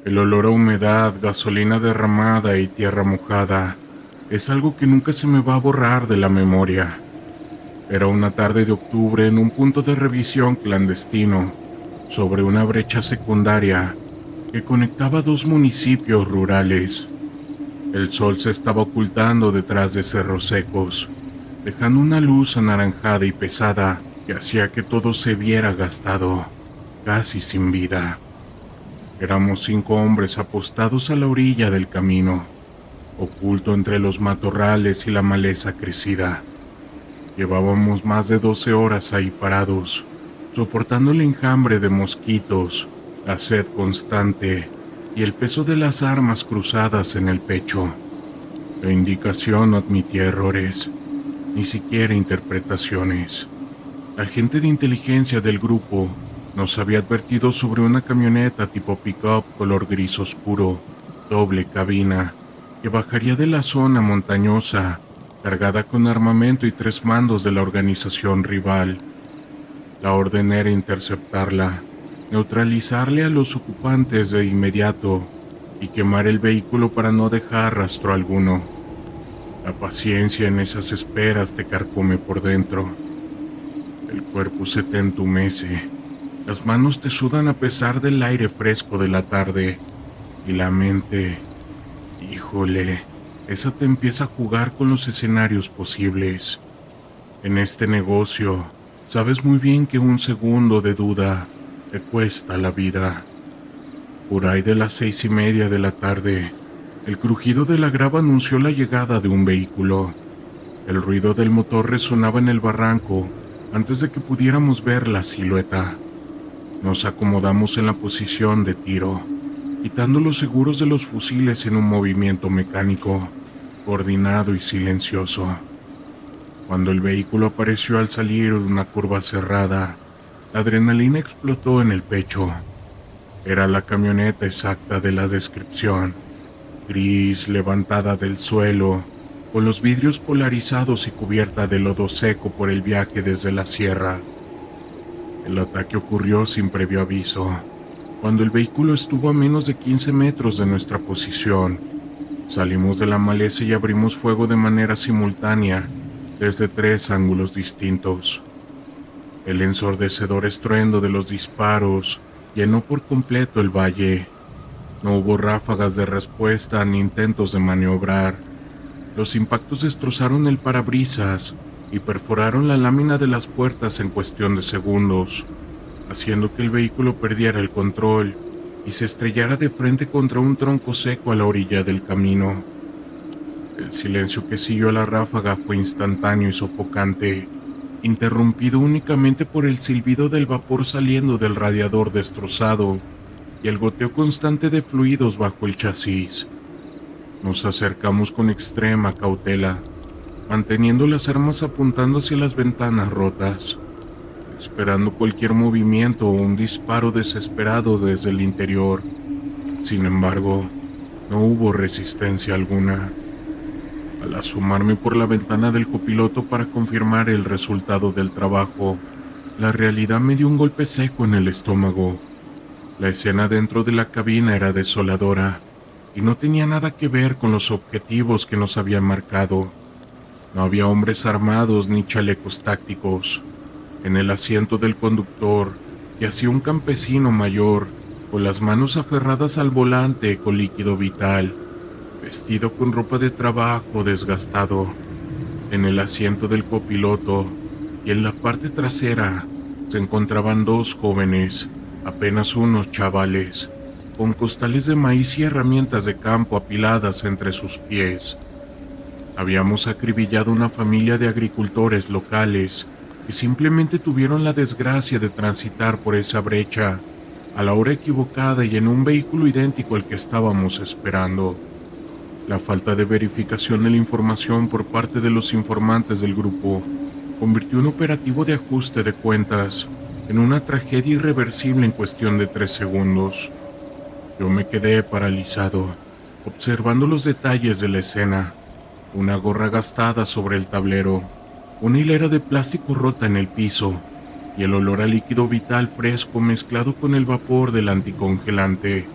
El olor a humedad, gasolina derramada y tierra mojada es algo que nunca se me va a borrar de la memoria. Era una tarde de octubre en un punto de revisión clandestino sobre una brecha secundaria que conectaba dos municipios rurales. El sol se estaba ocultando detrás de cerros secos, dejando una luz anaranjada y pesada que hacía que todo se viera gastado, casi sin vida. Éramos 5 hombres apostados a la orilla del camino, oculto entre los matorrales y la maleza crecida. Llevábamos más de 12 horas ahí parados, soportando el enjambre de mosquitos, la sed constante y el peso de las armas cruzadas en el pecho. La indicación no admitía errores, ni siquiera interpretaciones. La agente de inteligencia del grupo nos había advertido sobre una camioneta tipo pick-up color gris oscuro, doble cabina, que bajaría de la zona montañosa, cargada con armamento y 3 mandos de la organización rival. La orden era interceptarla, neutralizarle a los ocupantes de inmediato y quemar el vehículo para no dejar rastro alguno. La paciencia en esas esperas te carcome por dentro. El cuerpo se te entumece, las manos te sudan a pesar del aire fresco de la tarde, y la mente, híjole, esa te empieza a jugar con los escenarios posibles. En este negocio, sabes muy bien que un segundo de duda te cuesta la vida. Por ahí de las 6:30 de la tarde, el crujido de la grava anunció la llegada de un vehículo. El ruido del motor resonaba en el barranco antes de que pudiéramos ver la silueta. Nos acomodamos en la posición de tiro, quitando los seguros de los fusiles en un movimiento mecánico, coordinado y silencioso. Cuando el vehículo apareció al salir de una curva cerrada, la adrenalina explotó en el pecho. Era la camioneta exacta de la descripción, gris, levantada del suelo, con los vidrios polarizados y cubierta de lodo seco por el viaje desde la sierra. El ataque ocurrió sin previo aviso, cuando el vehículo estuvo a menos de 15 metros de nuestra posición. Salimos de la maleza y abrimos fuego de manera simultánea, desde 3 ángulos distintos. El ensordecedor estruendo de los disparos llenó por completo el valle. No hubo ráfagas de respuesta ni intentos de maniobrar. Los impactos destrozaron el parabrisas y perforaron la lámina de las puertas en cuestión de segundos, haciendo que el vehículo perdiera el control y se estrellara de frente contra un tronco seco a la orilla del camino. El silencio que siguió a la ráfaga fue instantáneo y sofocante, interrumpido únicamente por el silbido del vapor saliendo del radiador destrozado y el goteo constante de fluidos bajo el chasis. Nos acercamos con extrema cautela, manteniendo las armas apuntando hacia las ventanas rotas, esperando cualquier movimiento o un disparo desesperado desde el interior. Sin embargo, no hubo resistencia alguna. Al asomarme por la ventana del copiloto para confirmar el resultado del trabajo, la realidad me dio un golpe seco en el estómago. La escena dentro de la cabina era desoladora y no tenía nada que ver con los objetivos que nos habían marcado. No había hombres armados ni chalecos tácticos. En el asiento del conductor yacía un campesino mayor, con las manos aferradas al volante con líquido vital, vestido con ropa de trabajo desgastado. En el asiento del copiloto y en la parte trasera se encontraban 2 jóvenes, apenas unos chavales, con costales de maíz y herramientas de campo apiladas entre sus pies. Habíamos acribillado una familia de agricultores locales que simplemente tuvieron la desgracia de transitar por esa brecha a la hora equivocada y en un vehículo idéntico al que estábamos esperando. La falta de verificación de la información por parte de los informantes del grupo convirtió un operativo de ajuste de cuentas en una tragedia irreversible en cuestión de 3 segundos. Yo me quedé paralizado, observando los detalles de la escena: una gorra gastada sobre el tablero, una hilera de plástico rota en el piso y el olor a líquido vital fresco mezclado con el vapor del anticongelante.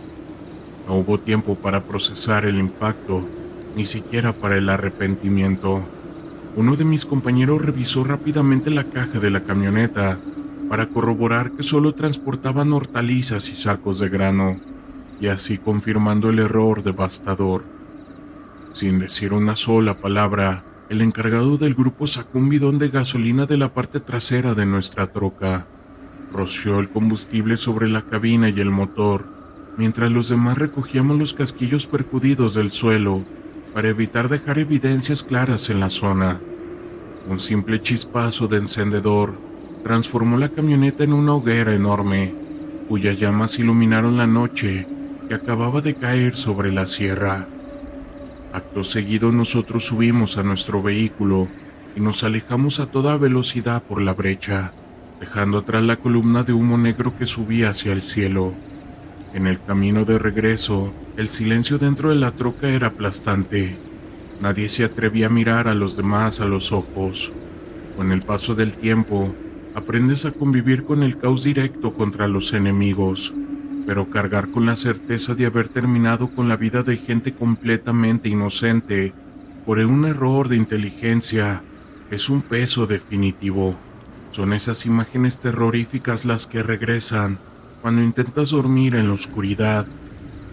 No hubo tiempo para procesar el impacto, ni siquiera para el arrepentimiento. Uno de mis compañeros revisó rápidamente la caja de la camioneta para corroborar que solo transportaban hortalizas y sacos de grano, y así confirmando el error devastador. Sin decir una sola palabra, el encargado del grupo sacó un bidón de gasolina de la parte trasera de nuestra troca, roció el combustible sobre la cabina y el motor, mientras los demás recogíamos los casquillos percudidos del suelo para evitar dejar evidencias claras en la zona. Un simple chispazo de encendedor transformó la camioneta en una hoguera enorme, cuyas llamas iluminaron la noche que acababa de caer sobre la sierra. Acto seguido nosotros subimos a nuestro vehículo y nos alejamos a toda velocidad por la brecha, dejando atrás la columna de humo negro que subía hacia el cielo. En el camino de regreso, el silencio dentro de la troca era aplastante. Nadie se atrevía a mirar a los demás a los ojos. Con el paso del tiempo, aprendes a convivir con el caos directo contra los enemigos, pero cargar con la certeza de haber terminado con la vida de gente completamente inocente por un error de inteligencia es un peso definitivo. Son esas imágenes terroríficas las que regresan cuando intentas dormir en la oscuridad,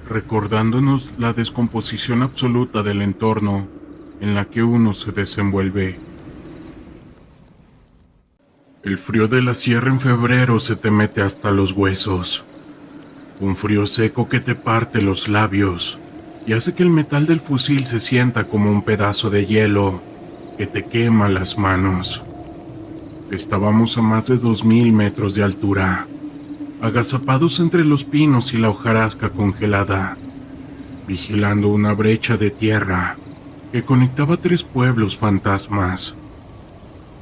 recordándonos la descomposición absoluta del entorno en la que uno se desenvuelve. El frío de la sierra en febrero se te mete hasta los huesos. Un frío seco que te parte los labios y hace que el metal del fusil se sienta como un pedazo de hielo que te quema las manos. Estábamos a más de 2000 metros de altura, agazapados entre los pinos y la hojarasca congelada, vigilando una brecha de tierra que conectaba 3 pueblos fantasmas.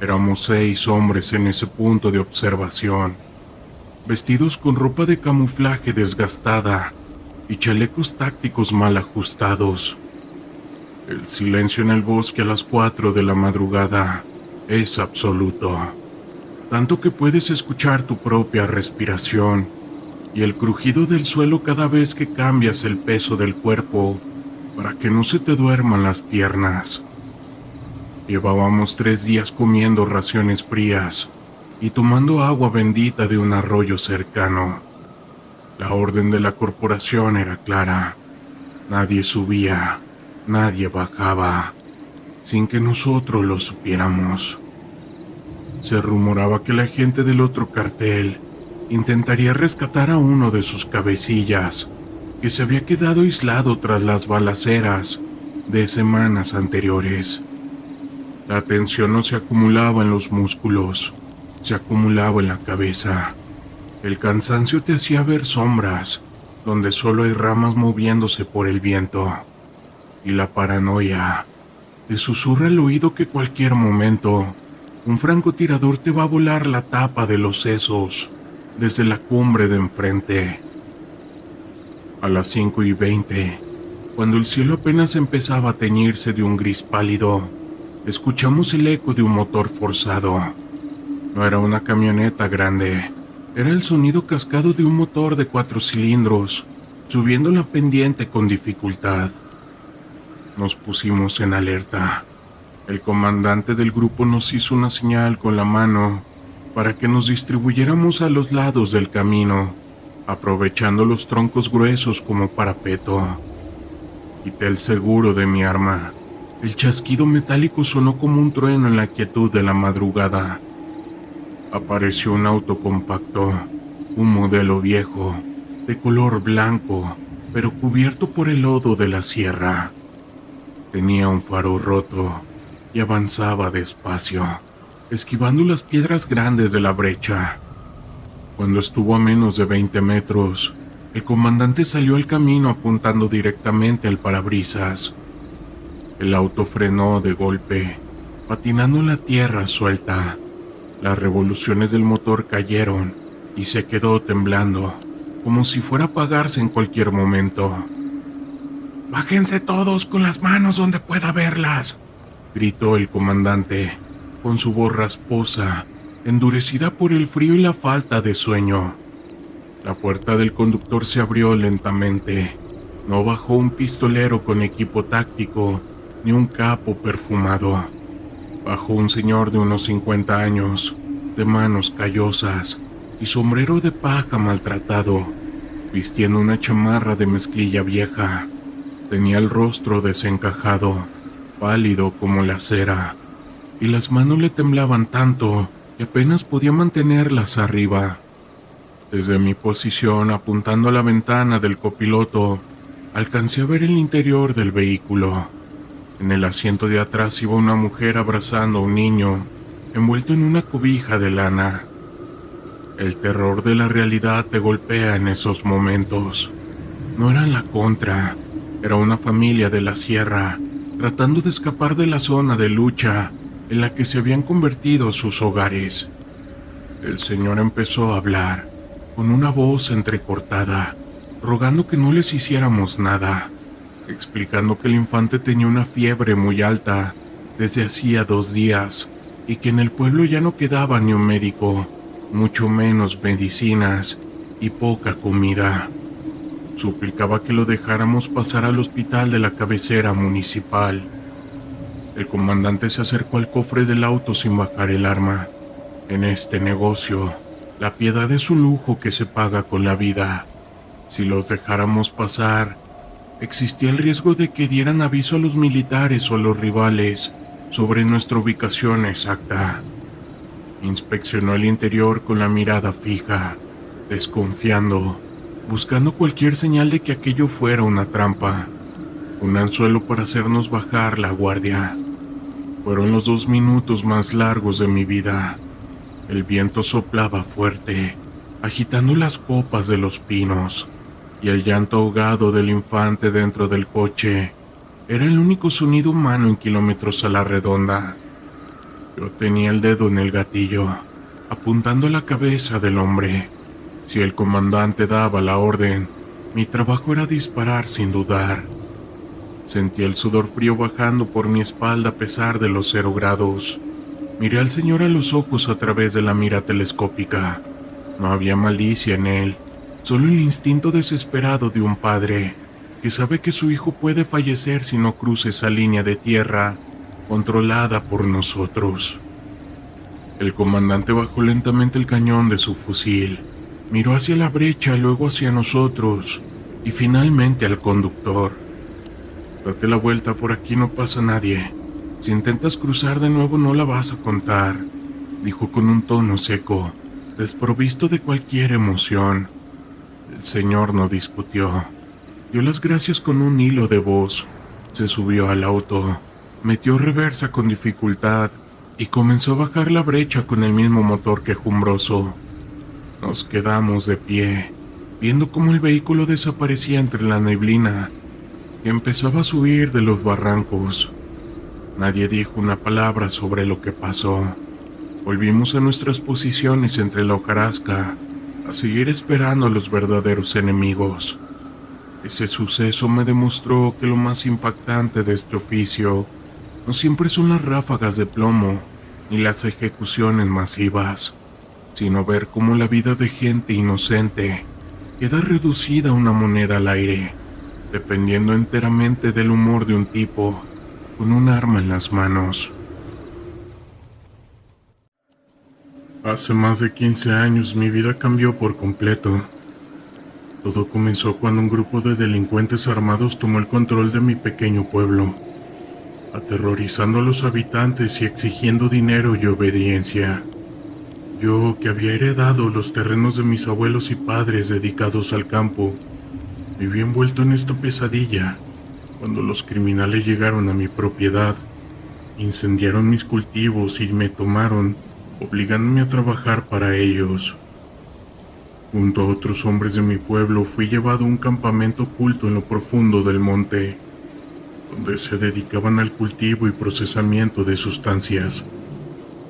Éramos 6 hombres en ese punto de observación, vestidos con ropa de camuflaje desgastada y chalecos tácticos mal ajustados. El silencio en el bosque a las 4 de la madrugada es absoluto, tanto que puedes escuchar tu propia respiración y el crujido del suelo cada vez que cambias el peso del cuerpo para que no se te duerman las piernas. Llevábamos 3 días comiendo raciones frías y tomando agua bendita de un arroyo cercano. La orden de la corporación era clara: nadie subía, nadie bajaba, sin que nosotros lo supiéramos. Se rumoraba que la gente del otro cartel intentaría rescatar a uno de sus cabecillas, que se había quedado aislado tras las balaceras de semanas anteriores. La tensión no se acumulaba en los músculos, se acumulaba en la cabeza. El cansancio te hacía ver sombras, donde solo hay ramas moviéndose por el viento. Y la paranoia te susurra al oído que cualquier momento un francotirador te va a volar la tapa de los sesos desde la cumbre de enfrente. A las 5:20, cuando el cielo apenas empezaba a teñirse de un gris pálido, escuchamos el eco de un motor forzado. No era una camioneta grande, era el sonido cascado de un motor de 4 cilindros, subiendo la pendiente con dificultad. Nos pusimos en alerta. El comandante del grupo nos hizo una señal con la mano para que nos distribuyéramos a los lados del camino, aprovechando los troncos gruesos como parapeto. Quité el seguro de mi arma. El chasquido metálico sonó como un trueno en la quietud de la madrugada. Apareció un auto compacto, un modelo viejo, de color blanco, pero cubierto por el lodo de la sierra. Tenía un faro roto y avanzaba despacio, esquivando las piedras grandes de la brecha. Cuando estuvo a menos de 20 metros, el comandante salió al camino apuntando directamente al parabrisas. El auto frenó de golpe, patinando en la tierra suelta. Las revoluciones del motor cayeron y se quedó temblando, como si fuera a apagarse en cualquier momento. «¡Bájense todos con las manos donde pueda verlas!», gritó el comandante, con su voz rasposa, endurecida por el frío y la falta de sueño. La puerta del conductor se abrió lentamente, No bajó un pistolero con equipo táctico, ni un capo perfumado. Bajó un señor de unos 50 años, de manos callosas y sombrero de paja maltratado, vistiendo una chamarra de mezclilla vieja. Tenía el rostro desencajado, pálido como la cera, y las manos le temblaban tanto que apenas podía mantenerlas arriba. Desde mi posición, apuntando a la ventana del copiloto, alcancé a ver el interior del vehículo. En el asiento de atrás iba una mujer abrazando a un niño, envuelto en una cobija de lana. El terror de la realidad te golpea en esos momentos. No era la contra, era una familia de la sierra, tratando de escapar de la zona de lucha en la que se habían convertido sus hogares. El señor empezó a hablar, con una voz entrecortada, rogando que no les hiciéramos nada, explicando que el infante tenía una fiebre muy alta desde hacía 2 días y que en el pueblo ya no quedaba ni un médico, mucho menos medicinas y poca comida. Suplicaba que lo dejáramos pasar al hospital de la cabecera municipal. El comandante se acercó al cofre del auto sin bajar el arma. En este negocio, la piedad es un lujo que se paga con la vida. Si los dejáramos pasar, existía el riesgo de que dieran aviso a los militares o a los rivales sobre nuestra ubicación exacta. Inspeccionó el interior con la mirada fija, desconfiando, buscando cualquier señal de que aquello fuera una trampa, un anzuelo para hacernos bajar la guardia. Fueron los 2 minutos más largos de mi vida. El viento soplaba fuerte, agitando las copas de los pinos, y el llanto ahogado del infante dentro del coche era el único sonido humano en kilómetros a la redonda. Yo tenía el dedo en el gatillo, apuntando a la cabeza del hombre. Si el comandante daba la orden, mi trabajo era disparar sin dudar. Sentí el sudor frío bajando por mi espalda a pesar de los 0 grados. Miré al señor a los ojos a través de la mira telescópica. No había malicia en él, solo el instinto desesperado de un padre que sabe que su hijo puede fallecer si no cruza esa línea de tierra controlada por nosotros. El comandante bajó lentamente el cañón de su fusil, miró hacia la brecha, luego hacia nosotros y finalmente al conductor. Date la vuelta, por aquí no pasa nadie. Si intentas cruzar de nuevo no la vas a contar, dijo con un tono seco, desprovisto de cualquier emoción. El señor no discutió. Dio las gracias con un hilo de voz. Se subió al auto, metió reversa con dificultad y comenzó a bajar la brecha con el mismo motor quejumbroso. Nos quedamos de pie, viendo cómo el vehículo desaparecía entre la neblina que empezaba a subir de los barrancos. Nadie dijo una palabra sobre lo que pasó. Volvimos a nuestras posiciones entre la hojarasca, a seguir esperando a los verdaderos enemigos. Ese suceso me demostró que lo más impactante de este oficio no siempre son las ráfagas de plomo ni las ejecuciones masivas, sino ver cómo la vida de gente inocente queda reducida a una moneda al aire, dependiendo enteramente del humor de un tipo con un arma en las manos. Hace más de 15 años mi vida cambió por completo. Todo comenzó cuando un grupo de delincuentes armados tomó el control de mi pequeño pueblo, aterrorizando a los habitantes y exigiendo dinero y obediencia. Yo, que había heredado los terrenos de mis abuelos y padres dedicados al campo, viví envuelto en esta pesadilla cuando los criminales llegaron a mi propiedad, incendiaron mis cultivos y me tomaron, obligándome a trabajar para ellos. Junto a otros hombres de mi pueblo fui llevado a un campamento oculto en lo profundo del monte, donde se dedicaban al cultivo y procesamiento de sustancias.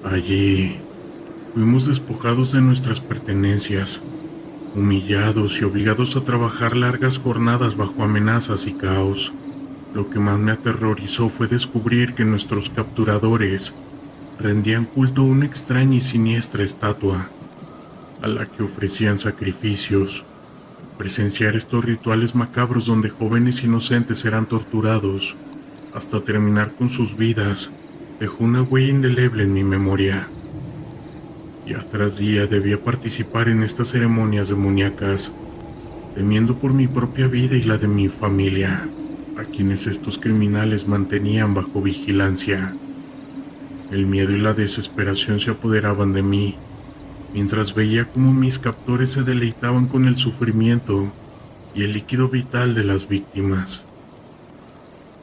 Allí fuimos despojados de nuestras pertenencias, humillados y obligados a trabajar largas jornadas bajo amenazas y caos. Lo que más me aterrorizó fue descubrir que nuestros capturadores rendían culto a una extraña y siniestra estatua, a la que ofrecían sacrificios, presenciar estos rituales macabros donde jóvenes inocentes eran torturados hasta terminar con sus vidas, dejó una huella indeleble en mi memoria. Día tras día debía participar en estas ceremonias demoníacas, temiendo por mi propia vida y la de mi familia, a quienes estos criminales mantenían bajo vigilancia. El miedo y la desesperación se apoderaban de mí, mientras veía cómo mis captores se deleitaban con el sufrimiento y el líquido vital de las víctimas.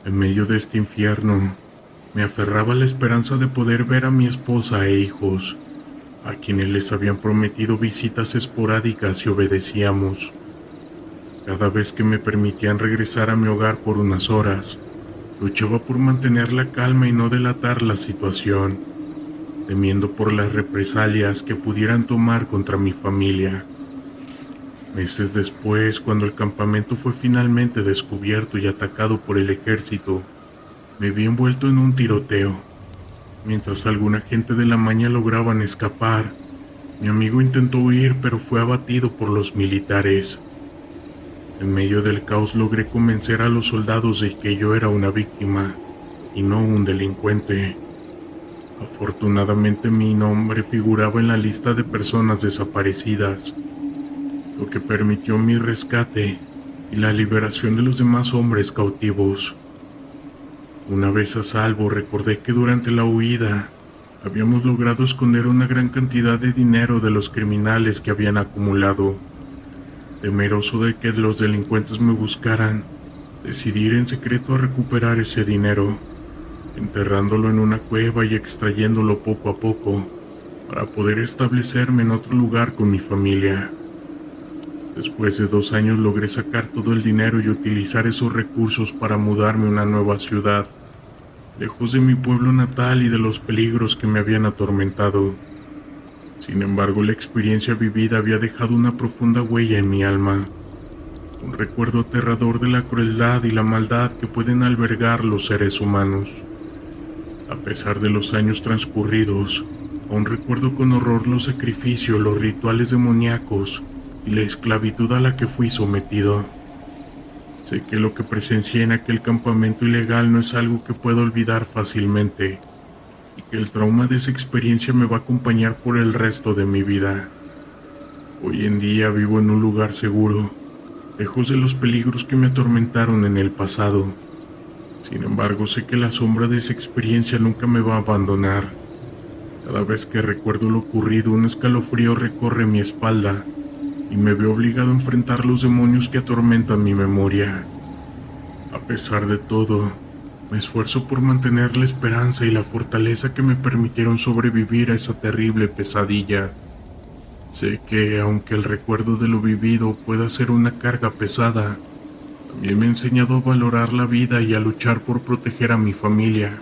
En medio de este infierno, me aferraba a la esperanza de poder ver a mi esposa e hijos, a quienes les habían prometido visitas esporádicas y obedecíamos. Cada vez que me permitían regresar a mi hogar por unas horas, luchaba por mantener la calma y no delatar la situación, temiendo por las represalias que pudieran tomar contra mi familia. Meses después, cuando el campamento fue finalmente descubierto y atacado por el ejército, me vi envuelto en un tiroteo. Mientras alguna gente de la maña lograban escapar, mi amigo intentó huir pero fue abatido por los militares. En medio del caos logré convencer a los soldados de que yo era una víctima y no un delincuente. Afortunadamente mi nombre figuraba en la lista de personas desaparecidas, lo que permitió mi rescate y la liberación de los demás hombres cautivos. Una vez a salvo, recordé que durante la huida habíamos logrado esconder una gran cantidad de dinero de los criminales que habían acumulado. Temeroso de que los delincuentes me buscaran, decidí ir en secreto a recuperar ese dinero, enterrándolo en una cueva y extrayéndolo poco a poco, para poder establecerme en otro lugar con mi familia. Después de 2 años logré sacar todo el dinero y utilizar esos recursos para mudarme a una nueva ciudad, lejos de mi pueblo natal y de los peligros que me habían atormentado. Sin embargo, la experiencia vivida había dejado una profunda huella en mi alma, un recuerdo aterrador de la crueldad y la maldad que pueden albergar los seres humanos. A pesar de los años transcurridos, aún recuerdo con horror los sacrificios, los rituales demoníacos y la esclavitud a la que fui sometido. Sé que lo que presencié en aquel campamento ilegal no es algo que pueda olvidar fácilmente, y que el trauma de esa experiencia me va a acompañar por el resto de mi vida. Hoy en día vivo en un lugar seguro, lejos de los peligros que me atormentaron en el pasado. Sin embargo, sé que la sombra de esa experiencia nunca me va a abandonar. Cada vez que recuerdo lo ocurrido, un escalofrío recorre mi espalda y me veo obligado a enfrentar los demonios que atormentan mi memoria. A pesar de todo, me esfuerzo por mantener la esperanza y la fortaleza que me permitieron sobrevivir a esa terrible pesadilla. Sé que, aunque el recuerdo de lo vivido pueda ser una carga pesada, también me ha enseñado a valorar la vida y a luchar por proteger a mi familia,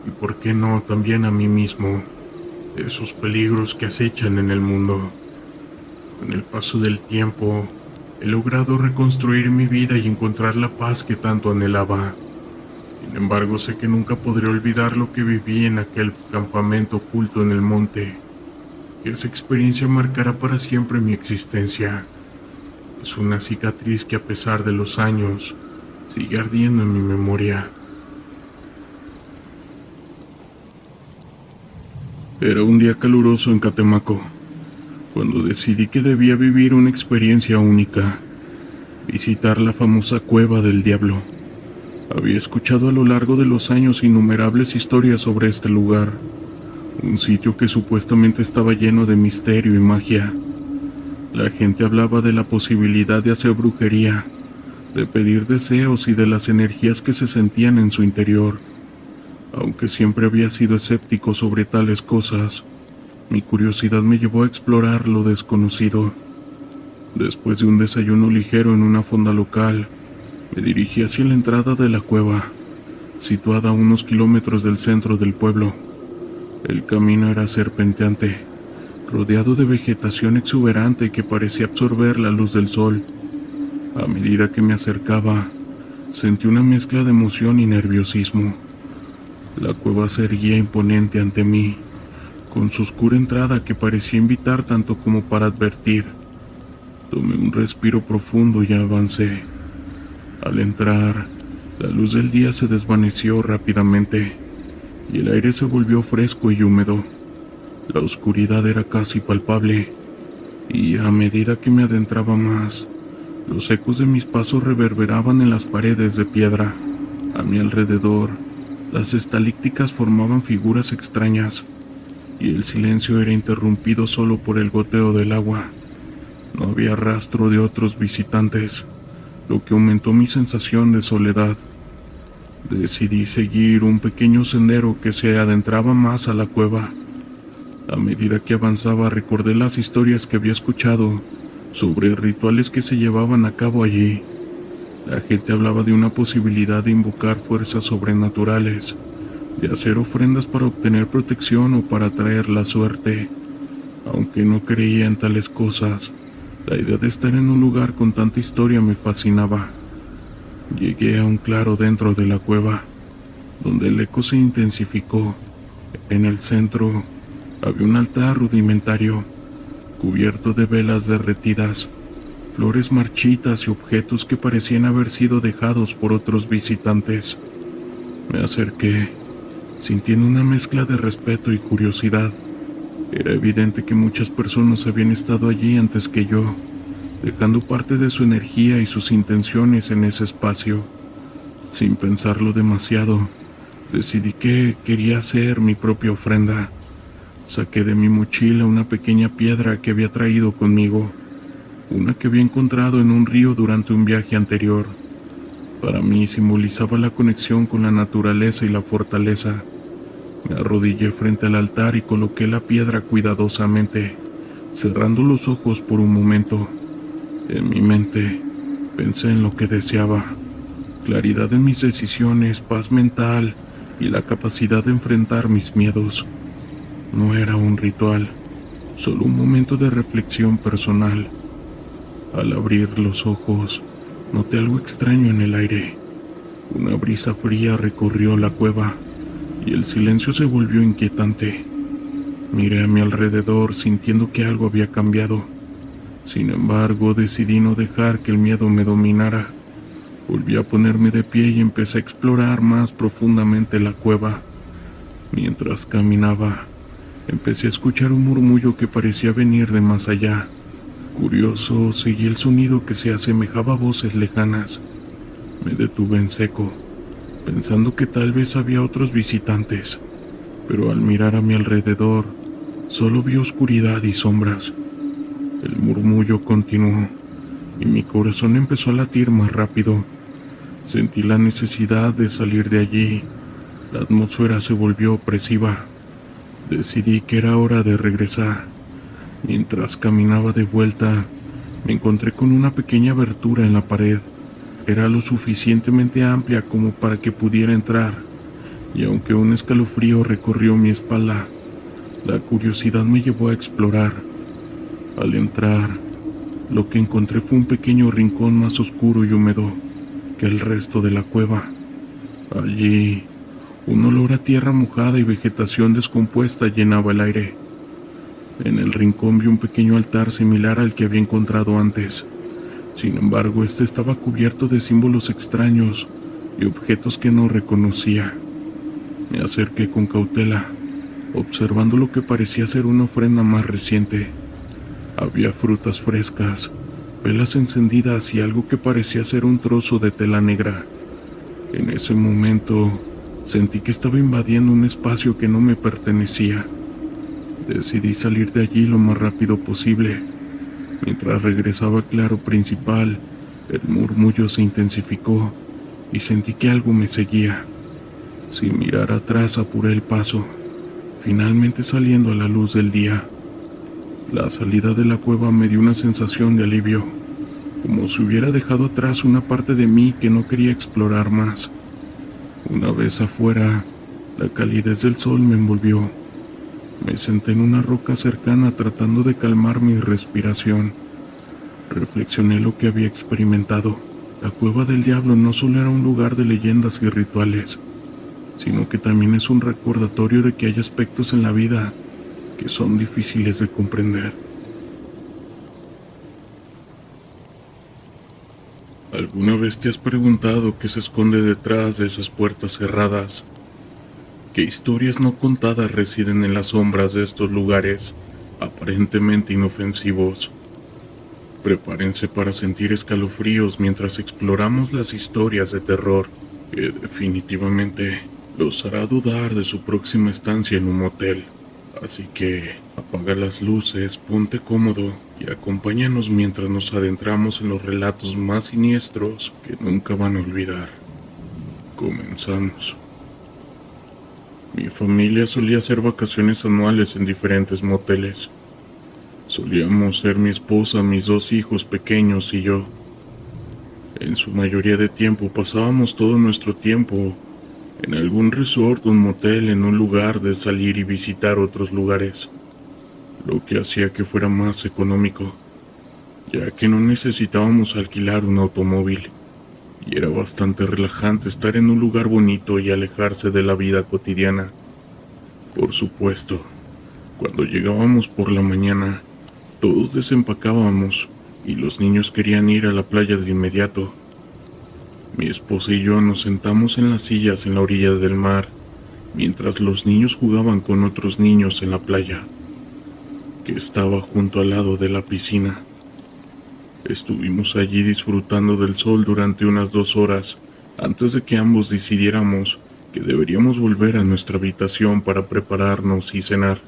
y por qué no, también a mí mismo, de esos peligros que acechan en el mundo. Con el paso del tiempo, he logrado reconstruir mi vida y encontrar la paz que tanto anhelaba. Sin embargo, sé que nunca podré olvidar lo que viví en aquel campamento oculto en el monte. Esa experiencia marcará para siempre mi existencia. Es una cicatriz que, a pesar de los años, sigue ardiendo en mi memoria. Era un día caluroso en Catemaco, cuando decidí que debía vivir una experiencia única, visitar la famosa Cueva del Diablo. Había escuchado a lo largo de los años innumerables historias sobre este lugar, un sitio que supuestamente estaba lleno de misterio y magia. La gente hablaba de la posibilidad de hacer brujería, de pedir deseos y de las energías que se sentían en su interior. Aunque siempre había sido escéptico sobre tales cosas, mi curiosidad me llevó a explorar lo desconocido. Después de un desayuno ligero en una fonda local, me dirigí hacia la entrada de la cueva, situada a unos kilómetros del centro del pueblo. El camino era serpenteante, rodeado de vegetación exuberante que parecía absorber la luz del sol. A medida que me acercaba, sentí una mezcla de emoción y nerviosismo. La cueva se erguía imponente ante mí, con su oscura entrada que parecía invitar tanto como para advertir. Tomé un respiro profundo y avancé. Al entrar, la luz del día se desvaneció rápidamente y el aire se volvió fresco y húmedo. La oscuridad era casi palpable y a medida que me adentraba más, los ecos de mis pasos reverberaban en las paredes de piedra. A mi alrededor, las estalícticas formaban figuras extrañas y el silencio era interrumpido solo por el goteo del agua. No había rastro de otros visitantes, lo que aumentó mi sensación de soledad. Decidí seguir un pequeño sendero que se adentraba más a la cueva. A medida que avanzaba recordé las historias que había escuchado sobre rituales que se llevaban a cabo allí. La gente hablaba de una posibilidad de invocar fuerzas sobrenaturales, de hacer ofrendas para obtener protección o para atraer la suerte. Aunque no creía en tales cosas, la idea de estar en un lugar con tanta historia me fascinaba. Llegué a un claro dentro de la cueva, donde el eco se intensificó. En el centro había un altar rudimentario, cubierto de velas derretidas, flores marchitas y objetos que parecían haber sido dejados por otros visitantes. Me acerqué, sintiendo una mezcla de respeto y curiosidad. Era evidente que muchas personas habían estado allí antes que yo, dejando parte de su energía y sus intenciones en ese espacio. Sin pensarlo demasiado, decidí que quería hacer mi propia ofrenda. Saqué de mi mochila una pequeña piedra que había traído conmigo, una que había encontrado en un río durante un viaje anterior. Para mí simbolizaba la conexión con la naturaleza y la fortaleza. Me arrodillé frente al altar y coloqué la piedra cuidadosamente, cerrando los ojos por un momento. En mi mente pensé en lo que deseaba: claridad en mis decisiones, paz mental y la capacidad de enfrentar mis miedos. No era un ritual, solo un momento de reflexión personal. Al abrir los ojos, noté algo extraño en el aire. Una brisa fría recorrió la cueva y el silencio se volvió inquietante. Miré a mi alrededor sintiendo que algo había cambiado. Sin embargo, decidí no dejar que el miedo me dominara. Volví a ponerme de pie y empecé a explorar más profundamente la cueva. Mientras caminaba, empecé a escuchar un murmullo que parecía venir de más allá. Curioso, seguí el sonido que se asemejaba a voces lejanas. Me detuve en seco, pensando que tal vez había otros visitantes, pero al mirar a mi alrededor, solo vi oscuridad y sombras. El murmullo continuó, y mi corazón empezó a latir más rápido. Sentí la necesidad de salir de allí. La atmósfera se volvió opresiva. Decidí que era hora de regresar. Mientras caminaba de vuelta, me encontré con una pequeña abertura en la pared. Era lo suficientemente amplia como para que pudiera entrar, y aunque un escalofrío recorrió mi espalda, la curiosidad me llevó a explorar. Al entrar, lo que encontré fue un pequeño rincón más oscuro y húmedo que el resto de la cueva. Allí, un olor a tierra mojada y vegetación descompuesta llenaba el aire. En el rincón vi un pequeño altar similar al que había encontrado antes. Sin embargo, este estaba cubierto de símbolos extraños y objetos que no reconocía. Me acerqué con cautela, observando lo que parecía ser una ofrenda más reciente. Había frutas frescas, velas encendidas y algo que parecía ser un trozo de tela negra. En ese momento, sentí que estaba invadiendo un espacio que no me pertenecía. Decidí salir de allí lo más rápido posible. Mientras regresaba al claro principal, el murmullo se intensificó y sentí que algo me seguía. Sin mirar atrás apuré el paso, finalmente saliendo a la luz del día. La salida de la cueva me dio una sensación de alivio, como si hubiera dejado atrás una parte de mí que no quería explorar más. Una vez afuera, la calidez del sol me envolvió. Me senté en una roca cercana tratando de calmar mi respiración. Reflexioné lo que había experimentado. La cueva del diablo no solo era un lugar de leyendas y rituales, sino que también es un recordatorio de que hay aspectos en la vida que son difíciles de comprender. ¿Alguna vez te has preguntado qué se esconde detrás de esas puertas cerradas? ¿Qué historias no contadas residen en las sombras de estos lugares, aparentemente inofensivos? Prepárense para sentir escalofríos mientras exploramos las historias de terror que definitivamente los hará dudar de su próxima estancia en un motel. Así que apaga las luces, ponte cómodo y acompáñanos mientras nos adentramos en los relatos más siniestros que nunca van a olvidar. Comenzamos. Mi familia solía hacer vacaciones anuales en diferentes moteles. Solíamos ser mi esposa, mis dos hijos pequeños y yo. En su mayoría de tiempo pasábamos todo nuestro tiempo en algún resort o un motel en un lugar de salir y visitar otros lugares, lo que hacía que fuera más económico, ya que no necesitábamos alquilar un automóvil, y era bastante relajante estar en un lugar bonito y alejarse de la vida cotidiana. Por supuesto, cuando llegábamos por la mañana, todos desempacábamos y los niños querían ir a la playa de inmediato. Mi esposa y yo nos sentamos en las sillas en la orilla del mar, mientras los niños jugaban con otros niños en la playa, que estaba junto al lado de la piscina. Estuvimos allí disfrutando del sol durante unas 2 horas, antes de que ambos decidiéramos que deberíamos volver a nuestra habitación para prepararnos y cenar.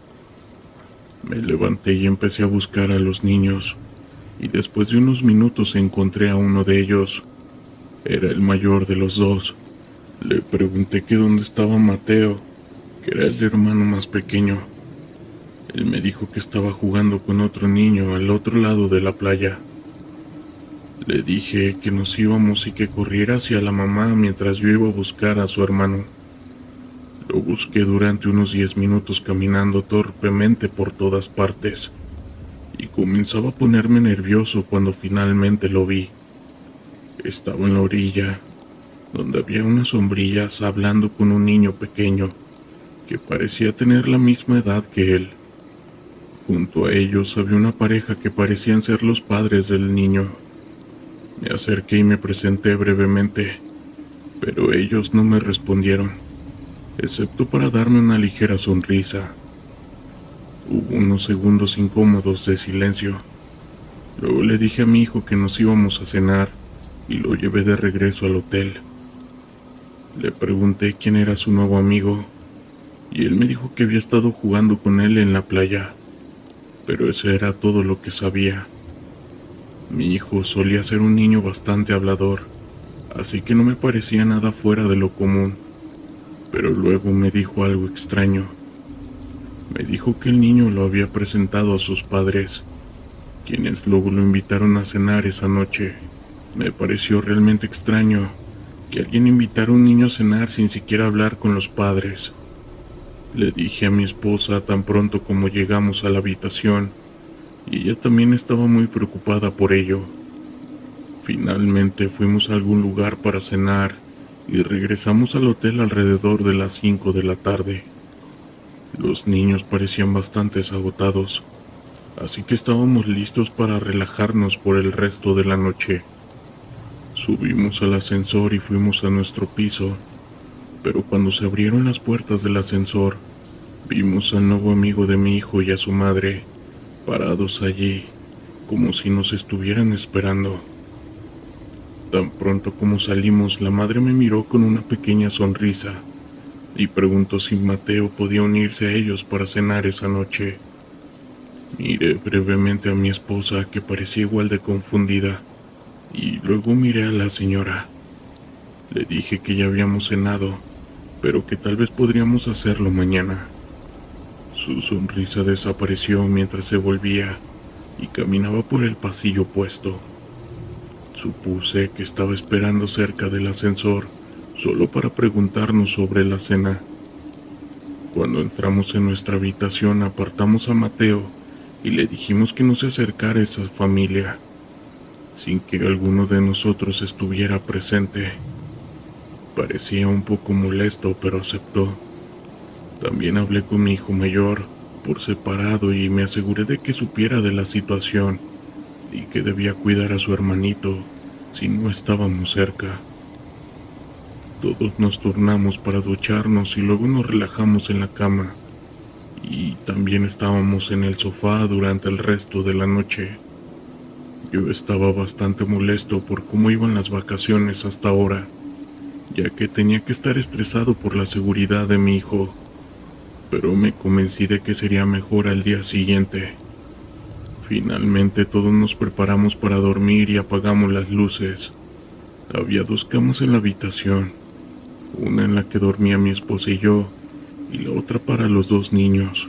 Me levanté y empecé a buscar a los niños, y después de unos minutos encontré a uno de ellos. Era el mayor de los dos. Le pregunté que dónde estaba Mateo, que era el hermano más pequeño. Él me dijo que estaba jugando con otro niño al otro lado de la playa. Le dije que nos íbamos y que corriera hacia la mamá mientras yo iba a buscar a su hermano. Lo busqué durante unos 10 minutos caminando torpemente por todas partes, y comenzaba a ponerme nervioso cuando finalmente lo vi. Estaba en la orilla, donde había unas sombrillas hablando con un niño pequeño, que parecía tener la misma edad que él. Junto a ellos había una pareja que parecían ser los padres del niño. Me acerqué y me presenté brevemente, pero ellos no me respondieron, excepto para darme una ligera sonrisa. Hubo unos segundos incómodos de silencio. Luego le dije a mi hijo que nos íbamos a cenar y lo llevé de regreso al hotel. Le pregunté quién era su nuevo amigo y él me dijo que había estado jugando con él en la playa, pero eso era todo lo que sabía. Mi hijo solía ser un niño bastante hablador, así que no me parecía nada fuera de lo común, pero luego me dijo algo extraño. Me dijo que el niño lo había presentado a sus padres, quienes luego lo invitaron a cenar esa noche. Me pareció realmente extraño que alguien invitara a un niño a cenar sin siquiera hablar con los padres. Le dije a mi esposa tan pronto como llegamos a la habitación, y ella también estaba muy preocupada por ello. Finalmente fuimos a algún lugar para cenar y regresamos al hotel alrededor de las 5 de la tarde. Los niños parecían bastante agotados, así que estábamos listos para relajarnos por el resto de la noche. Subimos al ascensor y fuimos a nuestro piso, pero cuando se abrieron las puertas del ascensor, vimos al nuevo amigo de mi hijo y a su madre, parados allí, como si nos estuvieran esperando. Tan pronto como salimos, la madre me miró con una pequeña sonrisa y preguntó si Mateo podía unirse a ellos para cenar esa noche. Miré brevemente a mi esposa, que parecía igual de confundida, y luego miré a la señora. Le dije que ya habíamos cenado, pero que tal vez podríamos hacerlo mañana. Su sonrisa desapareció mientras se volvía y caminaba por el pasillo opuesto. Supuse que estaba esperando cerca del ascensor solo para preguntarnos sobre la cena. Cuando entramos en nuestra habitación, apartamos a Mateo y le dijimos que no se acercara a esa familia, sin que alguno de nosotros estuviera presente. Parecía un poco molesto, pero aceptó. También hablé con mi hijo mayor por separado y me aseguré de que supiera de la situación y que debía cuidar a su hermanito si no estábamos cerca. Todos nos turnamos para ducharnos y luego nos relajamos en la cama, y también estábamos en el sofá durante el resto de la noche. Yo estaba bastante molesto por cómo iban las vacaciones hasta ahora, ya que tenía que estar estresado por la seguridad de mi hijo, pero me convencí de que sería mejor al día siguiente. Finalmente todos nos preparamos para dormir y apagamos las luces. Había dos camas en la habitación, una en la que dormía mi esposa y yo, y la otra para los dos niños.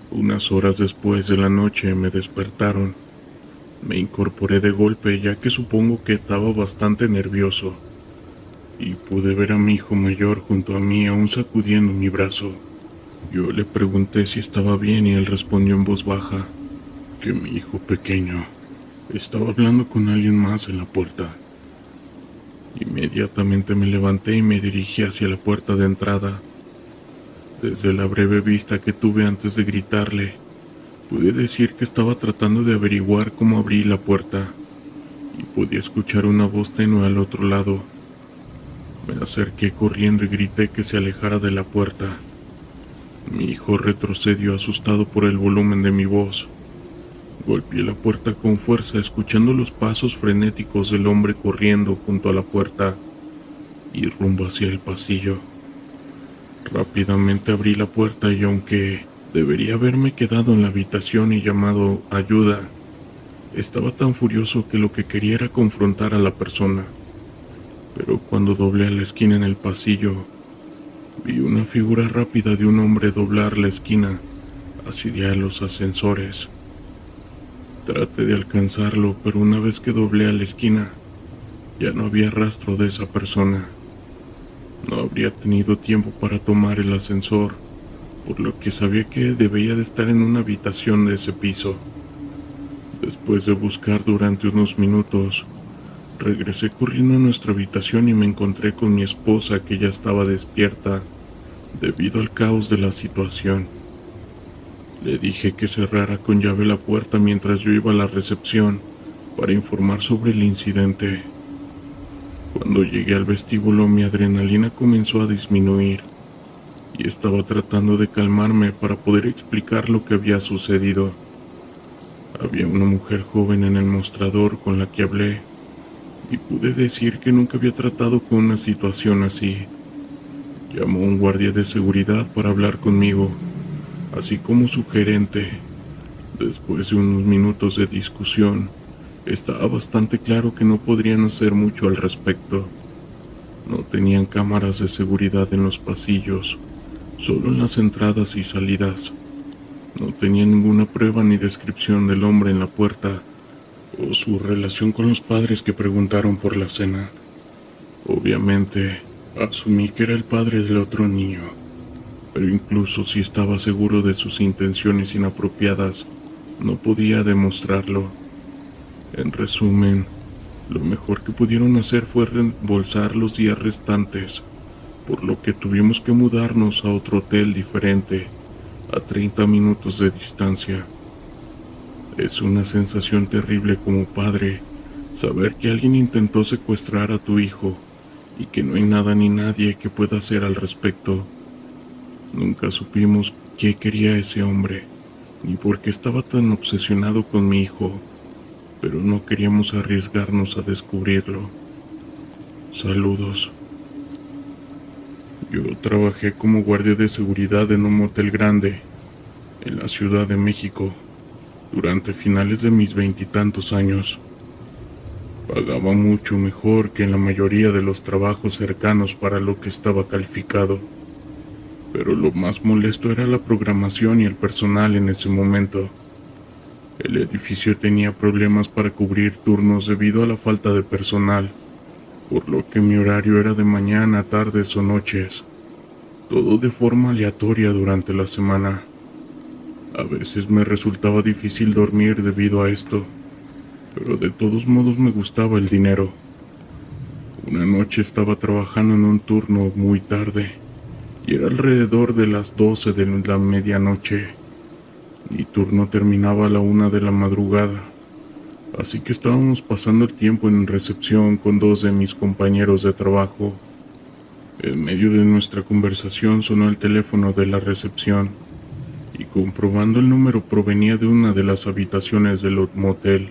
Unas horas después de la noche me despertaron. Me incorporé de golpe, ya que supongo que estaba bastante nervioso, y pude ver a mi hijo mayor junto a mí aún sacudiendo mi brazo. Yo le pregunté si estaba bien y él respondió en voz baja que mi hijo pequeño estaba hablando con alguien más en la puerta. Inmediatamente me levanté y me dirigí hacia la puerta de entrada. Desde la breve vista que tuve antes de gritarle, pude decir que estaba tratando de averiguar cómo abrir la puerta, y podía escuchar una voz tenue al otro lado. Me acerqué corriendo y grité que se alejara de la puerta. Mi hijo retrocedió asustado por el volumen de mi voz. Golpeé la puerta con fuerza, escuchando los pasos frenéticos del hombre corriendo junto a la puerta y rumbo hacia el pasillo. Rápidamente abrí la puerta y aunque debería haberme quedado en la habitación y llamado ayuda, estaba tan furioso que lo que quería era confrontar a la persona. Pero cuando doblé a la esquina en el pasillo, vi una figura rápida de un hombre doblar la esquina hacia los ascensores. Traté de alcanzarlo, pero una vez que doblé a la esquina, ya no había rastro de esa persona. No habría tenido tiempo para tomar el ascensor, por lo que sabía que debía de estar en una habitación de ese piso. Después de buscar durante unos minutos, regresé corriendo a nuestra habitación y me encontré con mi esposa, que ya estaba despierta debido al caos de la situación. Le dije que cerrara con llave la puerta mientras yo iba a la recepción para informar sobre el incidente. Cuando llegué al vestíbulo, mi adrenalina comenzó a disminuir y estaba tratando de calmarme para poder explicar lo que había sucedido. Había una mujer joven en el mostrador con la que hablé y pude decir que nunca había tratado con una situación así. Llamó a un guardia de seguridad para hablar conmigo, así como su gerente. Después de unos minutos de discusión, estaba bastante claro que no podrían hacer mucho al respecto. No tenían cámaras de seguridad en los pasillos, solo en las entradas y salidas. No tenían ninguna prueba ni descripción del hombre en la puerta o su relación con los padres que preguntaron por la cena. Obviamente, asumí que era el padre del otro niño, pero incluso si estaba seguro de sus intenciones inapropiadas, no podía demostrarlo. En resumen, lo mejor que pudieron hacer fue reembolsar los días restantes, por lo que tuvimos que mudarnos a otro hotel diferente, a 30 minutos de distancia. Es una sensación terrible como padre, saber que alguien intentó secuestrar a tu hijo y que no hay nada ni nadie que pueda hacer al respecto. Nunca supimos qué quería ese hombre, ni por qué estaba tan obsesionado con mi hijo, pero no queríamos arriesgarnos a descubrirlo. Saludos. Yo trabajé como guardia de seguridad en un motel grande, en la Ciudad de México, durante finales de mis 20 años. Pagaba mucho mejor que en la mayoría de los trabajos cercanos para lo que estaba calificado, pero lo más molesto era la programación y el personal en ese momento. El edificio tenía problemas para cubrir turnos debido a la falta de personal, por lo que mi horario era de mañana, tardes o noches, todo de forma aleatoria durante la semana. A veces me resultaba difícil dormir debido a esto, pero de todos modos me gustaba el dinero. Una noche estaba trabajando en un turno muy tarde, y era alrededor de las 12 de la medianoche. Mi turno terminaba a la 1 de la madrugada. Así que estábamos pasando el tiempo en recepción con dos de mis compañeros de trabajo. En medio de nuestra conversación sonó el teléfono de la recepción y comprobando el número provenía de una de las habitaciones del motel.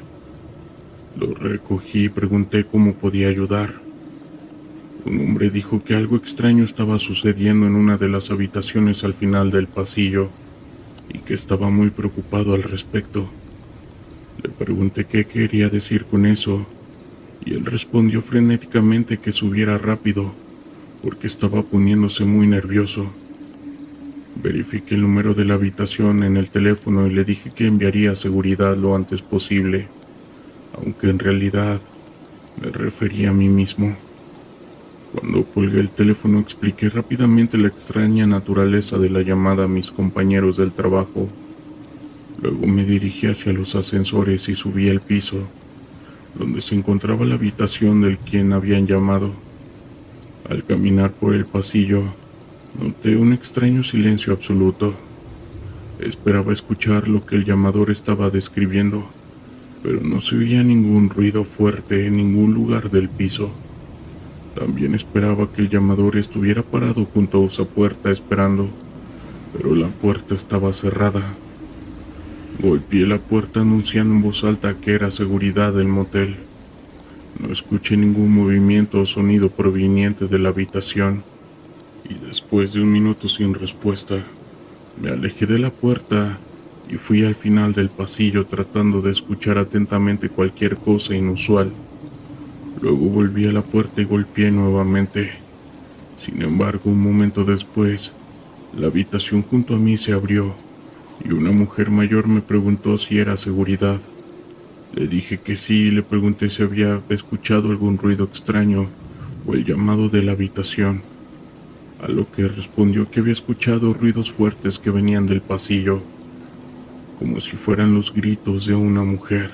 Lo recogí y pregunté cómo podía ayudar. Un hombre dijo que algo extraño estaba sucediendo en una de las habitaciones al final del pasillo y que estaba muy preocupado al respecto. Le pregunté qué quería decir con eso y él respondió frenéticamente que subiera rápido porque estaba poniéndose muy nervioso. Verifiqué el número de la habitación en el teléfono y le dije que enviaría seguridad lo antes posible, aunque en realidad me refería a mí mismo. Cuando colgué el teléfono expliqué rápidamente la extraña naturaleza de la llamada a mis compañeros del trabajo. Luego me dirigí hacia los ascensores y subí al piso, donde se encontraba la habitación del quien habían llamado. Al caminar por el pasillo, noté un extraño silencio absoluto. Esperaba escuchar lo que el llamador estaba describiendo, pero no se oía ningún ruido fuerte en ningún lugar del piso. También esperaba que el llamador estuviera parado junto a esa puerta esperando, pero la puerta estaba cerrada. Golpeé la puerta anunciando en voz alta que era seguridad del motel. No escuché ningún movimiento o sonido proveniente de la habitación, y después de un minuto sin respuesta, me alejé de la puerta y fui al final del pasillo tratando de escuchar atentamente cualquier cosa inusual. Luego volví a la puerta y golpeé nuevamente. Sin embargo, un momento después, la habitación junto a mí se abrió y una mujer mayor me preguntó si era seguridad. Le dije que sí y le pregunté si había escuchado algún ruido extraño o el llamado de la habitación, a lo que respondió que había escuchado ruidos fuertes que venían del pasillo, como si fueran los gritos de una mujer,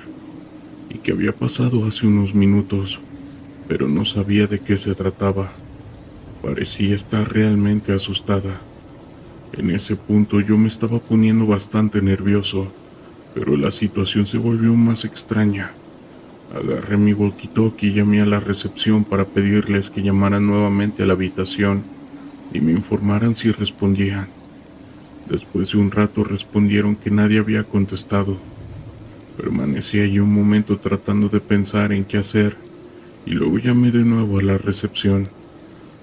y que había pasado hace unos minutos, pero no sabía de qué se trataba. Parecía estar realmente asustada. En ese punto yo me estaba poniendo bastante nervioso, pero la situación se volvió más extraña. Agarré mi walkie-talkie y llamé a la recepción para pedirles que llamaran nuevamente a la habitación y me informaran si respondían. Después de un rato respondieron que nadie había contestado. Permanecí allí un momento tratando de pensar en qué hacer y luego llamé de nuevo a la recepción.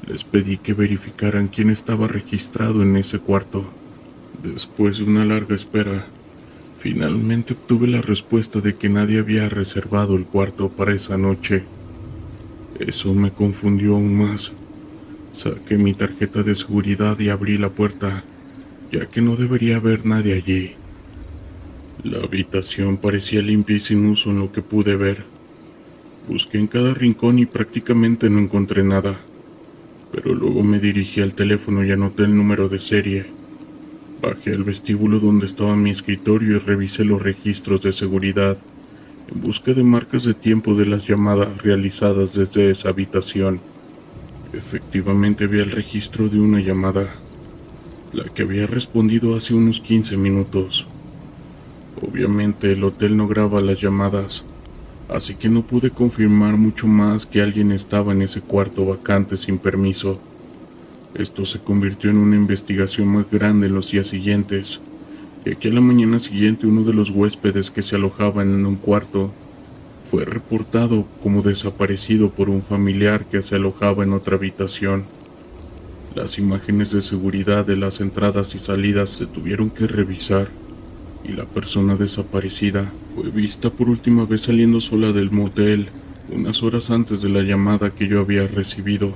Les pedí que verificaran quién estaba registrado en ese cuarto. Después de una larga espera, finalmente obtuve la respuesta de que nadie había reservado el cuarto para esa noche. Eso me confundió aún más. Saqué mi tarjeta de seguridad y abrí la puerta, ya que no debería haber nadie allí. La habitación parecía limpia y sin uso en lo que pude ver. Busqué en cada rincón y prácticamente no encontré nada, pero luego me dirigí al teléfono y anoté el número de serie. Bajé al vestíbulo donde estaba mi escritorio y revisé los registros de seguridad en busca de marcas de tiempo de las llamadas realizadas desde esa habitación. Efectivamente vi el registro de una llamada, la que había respondido hace unos 15 minutos. Obviamente el hotel no graba las llamadas, así que no pude confirmar mucho más que alguien estaba en ese cuarto vacante sin permiso. Esto se convirtió en una investigación más grande en los días siguientes, ya que a la mañana siguiente uno de los huéspedes que se alojaba en un cuarto fue reportado como desaparecido por un familiar que se alojaba en otra habitación. Las imágenes de seguridad de las entradas y salidas se tuvieron que revisar, y la persona desaparecida fue vista por última vez saliendo sola del motel unas horas antes de la llamada que yo había recibido.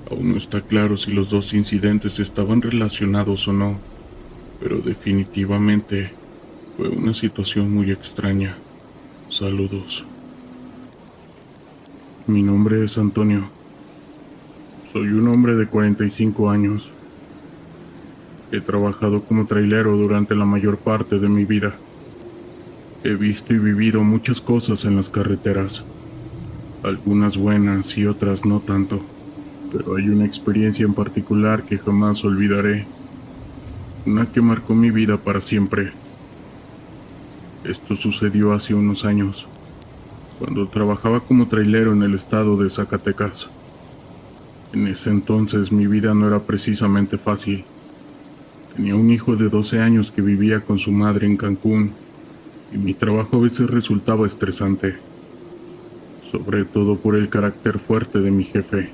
Aún no está claro si los dos incidentes estaban relacionados o no, pero definitivamente fue una situación muy extraña. Saludos. Mi nombre es Antonio. Soy un hombre de 45 años. He trabajado como trailero durante la mayor parte de mi vida. He visto y vivido muchas cosas en las carreteras, algunas buenas y otras no tanto, pero hay una experiencia en particular que jamás olvidaré, una que marcó mi vida para siempre. Esto sucedió hace unos años, cuando trabajaba como trailero en el estado de Zacatecas. En ese entonces mi vida no era precisamente fácil. Tenía un hijo de 12 años que vivía con su madre en Cancún y mi trabajo a veces resultaba estresante, sobre todo por el carácter fuerte de mi jefe.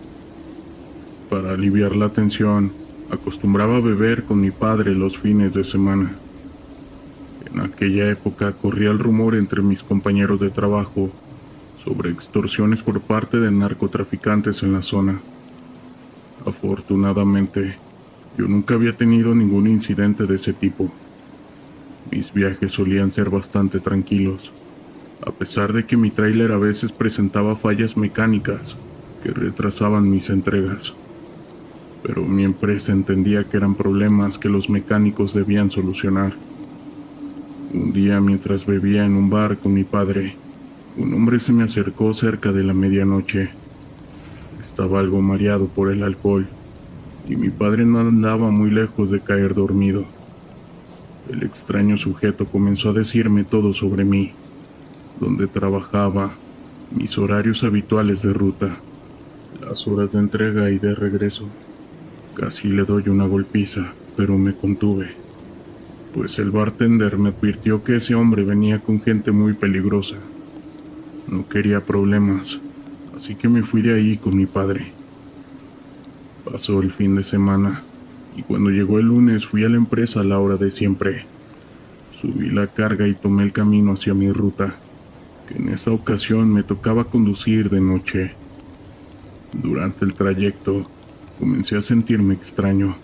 Para aliviar la tensión, acostumbraba a beber con mi padre los fines de semana. En aquella época corría el rumor entre mis compañeros de trabajo sobre extorsiones por parte de narcotraficantes en la zona. Afortunadamente, yo nunca había tenido ningún incidente de ese tipo. Mis viajes solían ser bastante tranquilos, a pesar de que mi tráiler a veces presentaba fallas mecánicas que retrasaban mis entregas. Pero mi empresa entendía que eran problemas que los mecánicos debían solucionar. Un día, mientras bebía en un bar con mi padre, un hombre se me acercó cerca de la medianoche. Estaba algo mareado por el alcohol, y mi padre no andaba muy lejos de caer dormido. El extraño sujeto comenzó a decirme todo sobre mí, dónde trabajaba, mis horarios habituales de ruta, las horas de entrega y de regreso. Casi le doy una golpiza, pero me contuve, pues el bartender me advirtió que ese hombre venía con gente muy peligrosa. No quería problemas, así que me fui de ahí con mi padre. Pasó el fin de semana, y cuando llegó el lunes fui a la empresa a la hora de siempre. Subí la carga y tomé el camino hacia mi ruta, que en esa ocasión me tocaba conducir de noche. Durante el trayecto, comencé a sentirme extraño.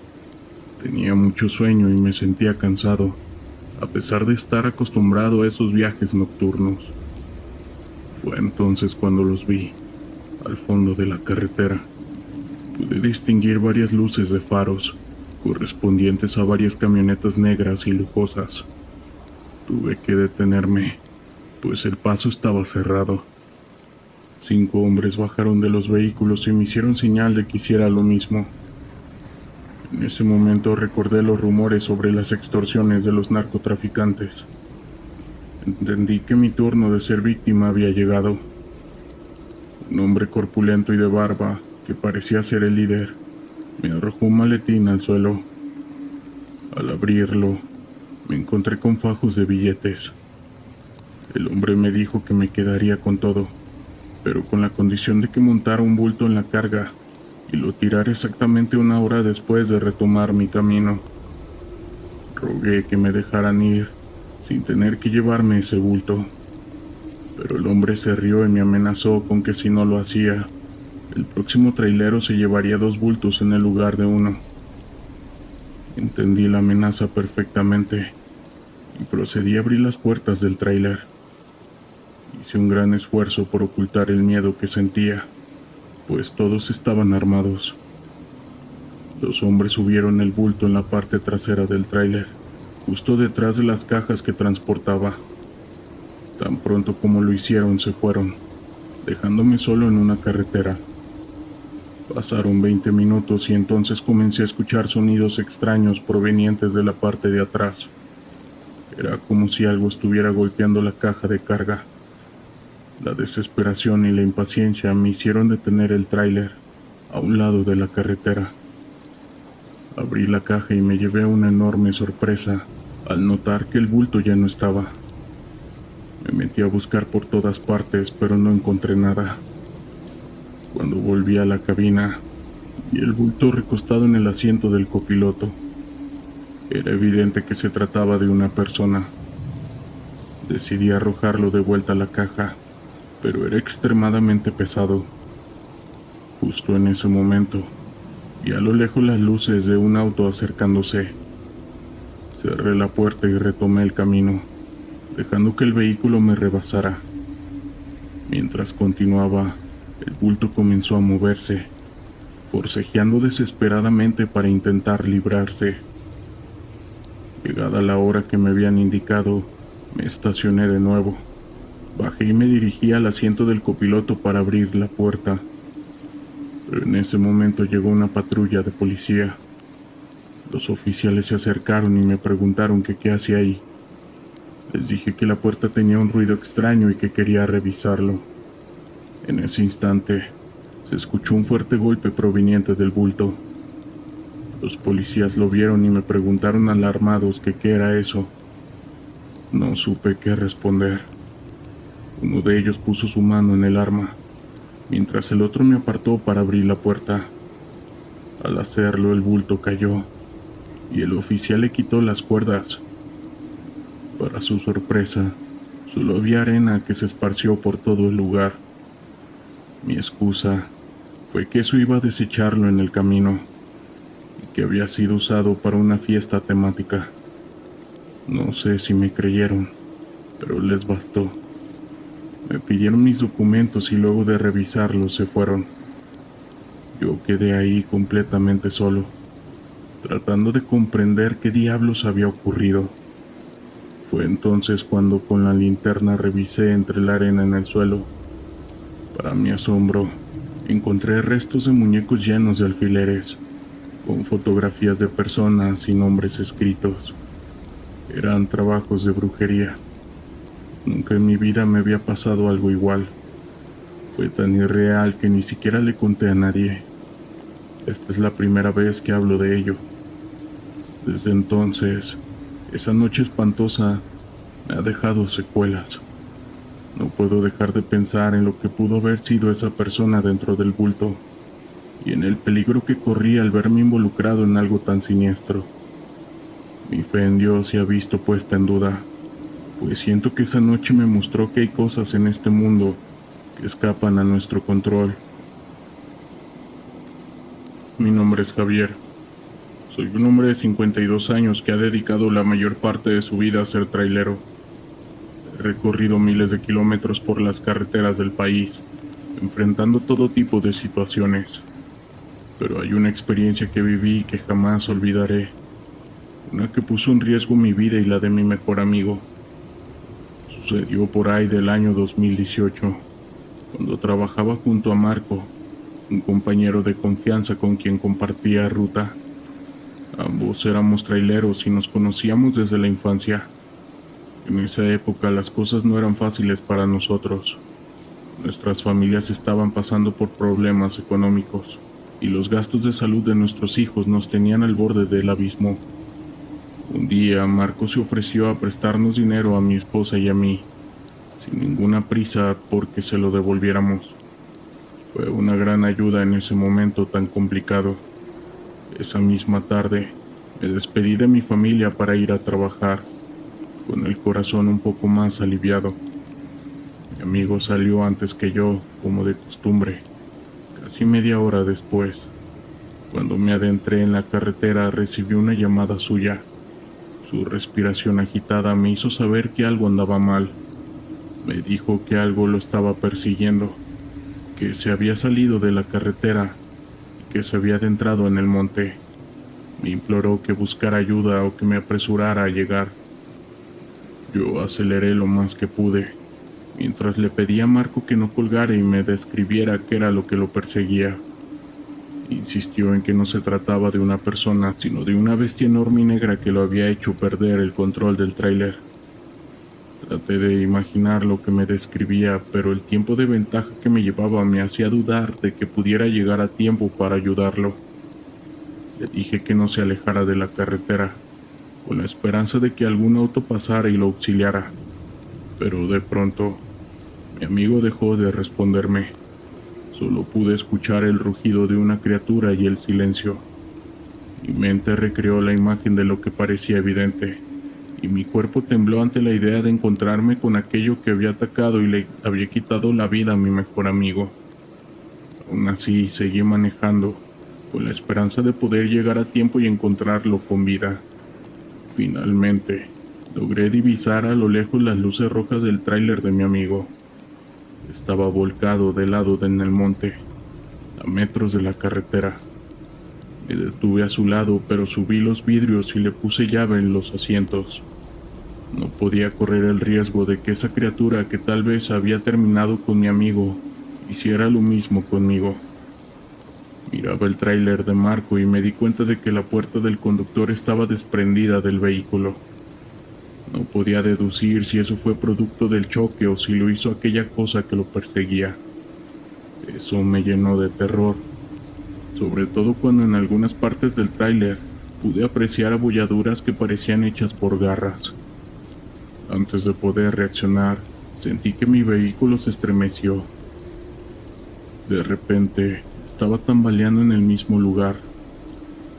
Tenía mucho sueño y me sentía cansado, a pesar de estar acostumbrado a esos viajes nocturnos. Fue entonces cuando los vi, al fondo de la carretera. Pude distinguir varias luces de faros, correspondientes a varias camionetas negras y lujosas. Tuve que detenerme, pues el paso estaba cerrado. 5 hombres bajaron de los vehículos y me hicieron señal de que hiciera lo mismo. En ese momento recordé los rumores sobre las extorsiones de los narcotraficantes. Entendí que mi turno de ser víctima había llegado. Un hombre corpulento y de barba, que parecía ser el líder, me arrojó un maletín al suelo. Al abrirlo, me encontré con fajos de billetes. El hombre me dijo que me quedaría con todo, pero con la condición de que montara un bulto en la carga y lo tirara exactamente 1 hora después de retomar mi camino. Rogué que me dejaran ir, sin tener que llevarme ese bulto, pero el hombre se rió y me amenazó con que si no lo hacía, el próximo trailero se llevaría 2 bultos en el lugar de uno. Entendí la amenaza perfectamente y procedí a abrir las puertas del tráiler. Hice un gran esfuerzo por ocultar el miedo que sentía, pues todos estaban armados. Los hombres subieron el bulto en la parte trasera del tráiler, justo detrás de las cajas que transportaba. Tan pronto como lo hicieron, se fueron, dejándome solo en una carretera. Pasaron 20 minutos y entonces comencé a escuchar sonidos extraños provenientes de la parte de atrás. Era como si algo estuviera golpeando la caja de carga. La desesperación y la impaciencia me hicieron detener el tráiler a un lado de la carretera. Abrí la caja y me llevé una enorme sorpresa al notar que el bulto ya no estaba. Me metí a buscar por todas partes, pero no encontré nada. Cuando volví a la cabina, vi el bulto recostado en el asiento del copiloto. Era evidente que se trataba de una persona. Decidí arrojarlo de vuelta a la caja, pero era extremadamente pesado. Justo en ese momento, vi a lo lejos las luces de un auto acercándose. Cerré la puerta y retomé el camino, dejando que el vehículo me rebasara. Mientras continuaba, el bulto comenzó a moverse, forcejeando desesperadamente para intentar librarse. Llegada la hora que me habían indicado, me estacioné de nuevo. Bajé y me dirigí al asiento del copiloto para abrir la puerta. Pero en ese momento llegó una patrulla de policía. Los oficiales se acercaron y me preguntaron que qué hacía ahí. Les dije que la puerta tenía un ruido extraño y que quería revisarlo. En ese instante, se escuchó un fuerte golpe proveniente del bulto. Los policías lo vieron y me preguntaron alarmados que qué era eso. No supe qué responder. Uno de ellos puso su mano en el arma, mientras el otro me apartó para abrir la puerta. Al hacerlo, el bulto cayó, y el oficial le quitó las cuerdas. Para su sorpresa, solo había arena que se esparció por todo el lugar. Mi excusa fue que eso iba a desecharlo en el camino, y que había sido usado para una fiesta temática. No sé si me creyeron, pero les bastó. Me pidieron mis documentos y luego de revisarlos se fueron. Yo quedé ahí completamente solo, tratando de comprender qué diablos había ocurrido. Fue entonces cuando con la linterna revisé entre la arena en el suelo. Para mi asombro, encontré restos de muñecos llenos de alfileres, con fotografías de personas y nombres escritos. Eran trabajos de brujería. Nunca en mi vida me había pasado algo igual. Fue tan irreal que ni siquiera le conté a nadie. Esta es la primera vez que hablo de ello. Desde entonces, esa noche espantosa me ha dejado secuelas. No puedo dejar de pensar en lo que pudo haber sido esa persona dentro del bulto, y en el peligro que corría al verme involucrado en algo tan siniestro. Mi fe en Dios se ha visto puesta en duda, pues siento que esa noche me mostró que hay cosas en este mundo que escapan a nuestro control. Mi nombre es Javier. Soy un hombre de 52 años que ha dedicado la mayor parte de su vida a ser trailero. He recorrido miles de kilómetros por las carreteras del país, enfrentando todo tipo de situaciones. Pero hay una experiencia que viví que jamás olvidaré, una que puso en riesgo mi vida y la de mi mejor amigo. Sucedió por ahí del año 2018, cuando trabajaba junto a Marco, un compañero de confianza con quien compartía ruta. Ambos éramos traileros y nos conocíamos desde la infancia. En esa época las cosas no eran fáciles para nosotros. Nuestras familias estaban pasando por problemas económicos y los gastos de salud de nuestros hijos nos tenían al borde del abismo. Un día Marco se ofreció a prestarnos dinero a mi esposa y a mí, sin ninguna prisa porque se lo devolviéramos. Fue una gran ayuda en ese momento tan complicado. Esa misma tarde me despedí de mi familia para ir a trabajar, con el corazón un poco más aliviado. Mi amigo salió antes que yo, como de costumbre, casi media hora después. Cuando me adentré en la carretera recibí una llamada suya. Su respiración agitada me hizo saber que algo andaba mal. Me dijo que algo lo estaba persiguiendo, que se había salido de la carretera y que se había adentrado en el monte. Me imploró que buscara ayuda o que me apresurara a llegar. Yo aceleré lo más que pude, mientras le pedí a Marco que no colgara y me describiera qué era lo que lo perseguía. Insistió en que no se trataba de una persona, sino de una bestia enorme y negra que lo había hecho perder el control del tráiler. Traté de imaginar lo que me describía, pero el tiempo de ventaja que me llevaba me hacía dudar de que pudiera llegar a tiempo para ayudarlo. Le dije que no se alejara de la carretera, con la esperanza de que algún auto pasara y lo auxiliara. Pero de pronto, mi amigo dejó de responderme. Solo pude escuchar el rugido de una criatura y el silencio. Mi mente recreó la imagen de lo que parecía evidente, y mi cuerpo tembló ante la idea de encontrarme con aquello que había atacado y le había quitado la vida a mi mejor amigo. Aún así, seguí manejando, con la esperanza de poder llegar a tiempo y encontrarlo con vida. Finalmente, logré divisar a lo lejos las luces rojas del tráiler de mi amigo. Estaba volcado de lado en el monte, a metros de la carretera. Me detuve a su lado, pero subí los vidrios y le puse llave en los asientos. No podía correr el riesgo de que esa criatura que tal vez había terminado con mi amigo hiciera lo mismo conmigo. Miraba el tráiler de Marco y me di cuenta de que la puerta del conductor estaba desprendida del vehículo. No podía deducir si eso fue producto del choque o si lo hizo aquella cosa que lo perseguía. Eso me llenó de terror, sobre todo cuando en algunas partes del tráiler pude apreciar abolladuras que parecían hechas por garras. Antes de poder reaccionar, sentí que mi vehículo se estremeció. De repente, estaba tambaleando en el mismo lugar.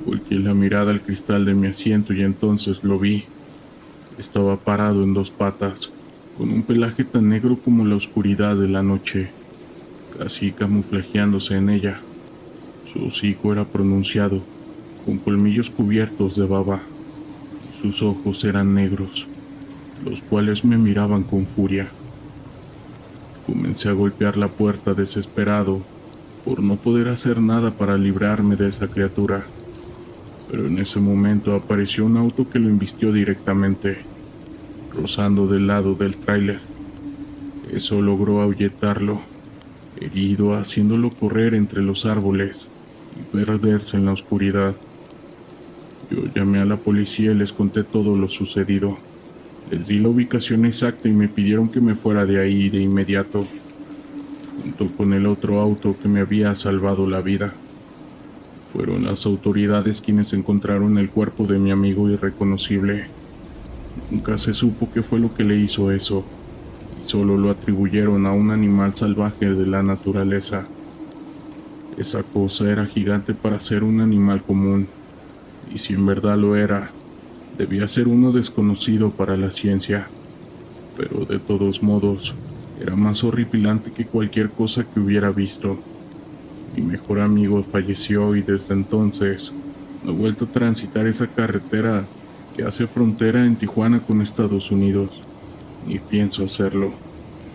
Volteé la mirada al cristal de mi asiento y entonces lo vi. Estaba parado en dos patas, con un pelaje tan negro como la oscuridad de la noche, casi camuflajeándose en ella. Su hocico era pronunciado, con colmillos cubiertos de baba. Sus ojos eran negros, los cuales me miraban con furia. Comencé a golpear la puerta desesperado por no poder hacer nada para librarme de esa criatura, pero en ese momento apareció un auto que lo embistió directamente, rozando del lado del tráiler. Eso logró ahuyentarlo, herido, haciéndolo correr entre los árboles y perderse en la oscuridad. Yo llamé a la policía y les conté todo lo sucedido. Les di la ubicación exacta y me pidieron que me fuera de ahí de inmediato, junto con el otro auto que me había salvado la vida. Fueron las autoridades quienes encontraron el cuerpo de mi amigo irreconocible. Nunca se supo qué fue lo que le hizo eso, y solo lo atribuyeron a un animal salvaje de la naturaleza. Esa cosa era gigante para ser un animal común, y si en verdad lo era, debía ser uno desconocido para la ciencia, pero de todos modos, era más horripilante que cualquier cosa que hubiera visto. Mi mejor amigo falleció y desde entonces no he vuelto a transitar esa carretera que hace frontera en Tijuana con Estados Unidos, ni pienso hacerlo.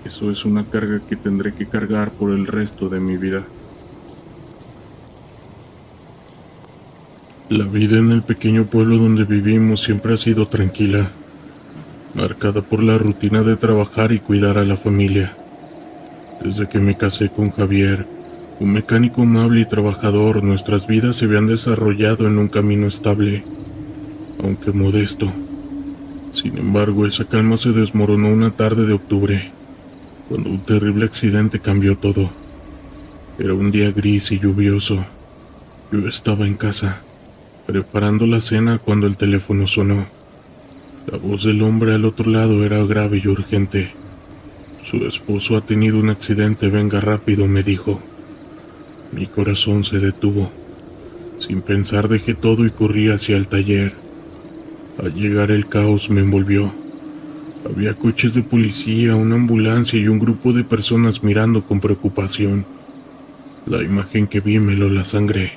Eso es una carga que tendré que cargar por el resto de mi vida. La vida en el pequeño pueblo donde vivimos siempre ha sido tranquila, marcada por la rutina de trabajar y cuidar a la familia. Desde que me casé con Javier, un mecánico amable y trabajador, nuestras vidas se habían desarrollado en un camino estable, aunque modesto. Sin embargo, esa calma se desmoronó una tarde de octubre, cuando un terrible accidente cambió todo. Era un día gris y lluvioso. Yo estaba en casa, preparando la cena cuando el teléfono sonó. La voz del hombre al otro lado era grave y urgente. Su esposo ha tenido un accidente, venga rápido, me dijo. Mi corazón se detuvo. Sin pensar dejé todo y corrí hacia el taller. Al llegar el caos me envolvió. Había coches de policía, una ambulancia y un grupo de personas mirando con preocupación. La imagen que vi me heló la sangre.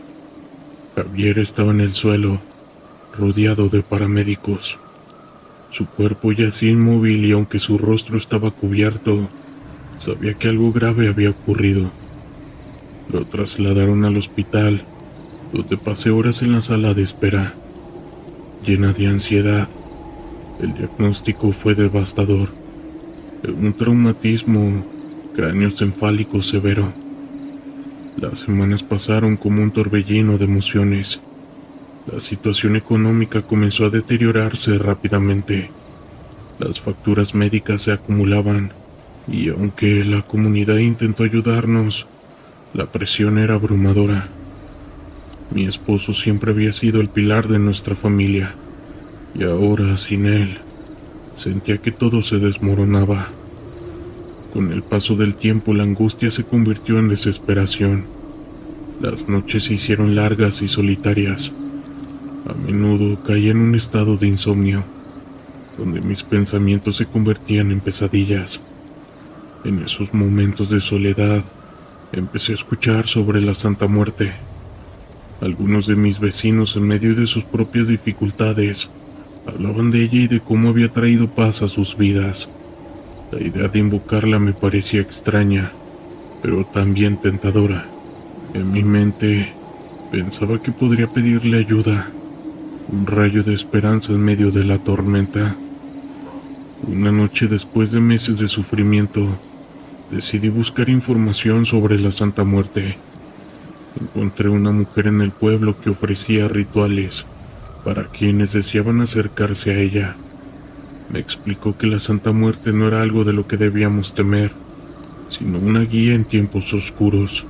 Javier estaba en el suelo, rodeado de paramédicos. Su cuerpo yacía inmóvil y aunque su rostro estaba cubierto, sabía que algo grave había ocurrido. Lo trasladaron al hospital, donde pasé horas en la sala de espera, llena de ansiedad. El diagnóstico fue devastador. Un traumatismo cráneoencefálico severo. Las semanas pasaron como un torbellino de emociones. La situación económica comenzó a deteriorarse rápidamente. Las facturas médicas se acumulaban, y aunque la comunidad intentó ayudarnos, la presión era abrumadora. Mi esposo siempre había sido el pilar de nuestra familia, y ahora, sin él, sentía que todo se desmoronaba. Con el paso del tiempo, la angustia se convirtió en desesperación. Las noches se hicieron largas y solitarias. A menudo caía en un estado de insomnio, donde mis pensamientos se convertían en pesadillas. En esos momentos de soledad, empecé a escuchar sobre la Santa Muerte. Algunos de mis vecinos, en medio de sus propias dificultades, hablaban de ella y de cómo había traído paz a sus vidas. La idea de invocarla me parecía extraña, pero también tentadora. En mi mente, pensaba que podría pedirle ayuda, un rayo de esperanza en medio de la tormenta. Una noche, después de meses de sufrimiento, decidí buscar información sobre la Santa Muerte. Encontré una mujer en el pueblo que ofrecía rituales para quienes deseaban acercarse a ella. Me explicó que la Santa Muerte no era algo de lo que debíamos temer, sino una guía en tiempos oscuros.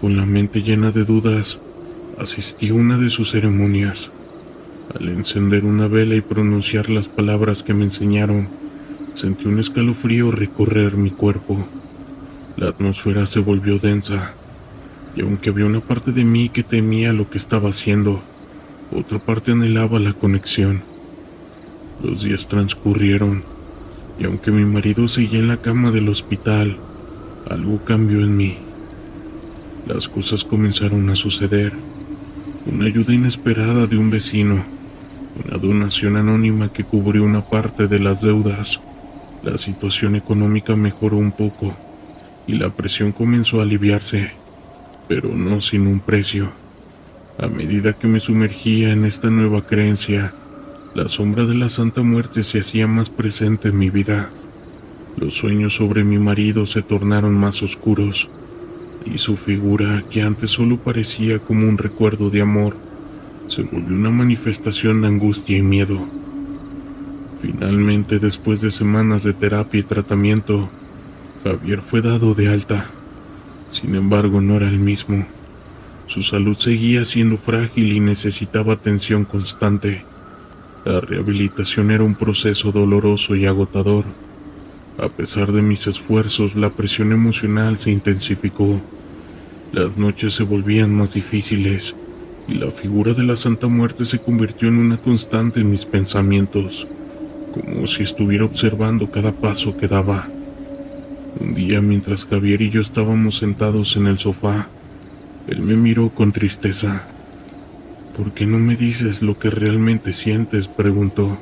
Con la mente llena de dudas, asistí a una de sus ceremonias. Al encender una vela y pronunciar las palabras que me enseñaron, sentí un escalofrío recorrer mi cuerpo. La atmósfera se volvió densa, y aunque había una parte de mí que temía lo que estaba haciendo, otra parte anhelaba la conexión. Los días transcurrieron, y aunque mi marido seguía en la cama del hospital, algo cambió en mí. Las cosas comenzaron a suceder. Una ayuda inesperada de un vecino, una donación anónima que cubrió una parte de las deudas. La situación económica mejoró un poco, y la presión comenzó a aliviarse, pero no sin un precio. A medida que me sumergía en esta nueva creencia, la sombra de la Santa Muerte se hacía más presente en mi vida. Los sueños sobre mi marido se tornaron más oscuros, y su figura, que antes solo parecía como un recuerdo de amor, se volvió una manifestación de angustia y miedo. Finalmente, después de semanas de terapia y tratamiento, Javier fue dado de alta. Sin embargo, no era el mismo. Su salud seguía siendo frágil y necesitaba atención constante. La rehabilitación era un proceso doloroso y agotador. A pesar de mis esfuerzos, la presión emocional se intensificó. Las noches se volvían más difíciles, y la figura de la Santa Muerte se convirtió en una constante en mis pensamientos, como si estuviera observando cada paso que daba. Un día, mientras Javier y yo estábamos sentados en el sofá, él me miró con tristeza. «¿Por qué no me dices lo que realmente sientes?», preguntó.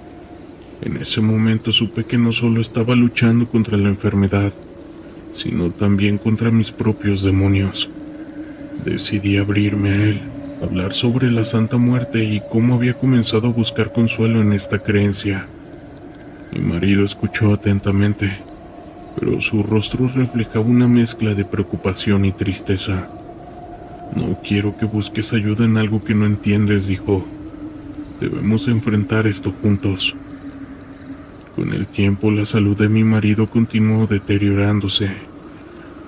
En ese momento supe que no solo estaba luchando contra la enfermedad, sino también contra mis propios demonios. Decidí abrirme a él, hablar sobre la Santa Muerte y cómo había comenzado a buscar consuelo en esta creencia. Mi marido escuchó atentamente, pero su rostro reflejaba una mezcla de preocupación y tristeza. «No quiero que busques ayuda en algo que no entiendes», dijo. «Debemos enfrentar esto juntos». Con el tiempo, la salud de mi marido continuó deteriorándose.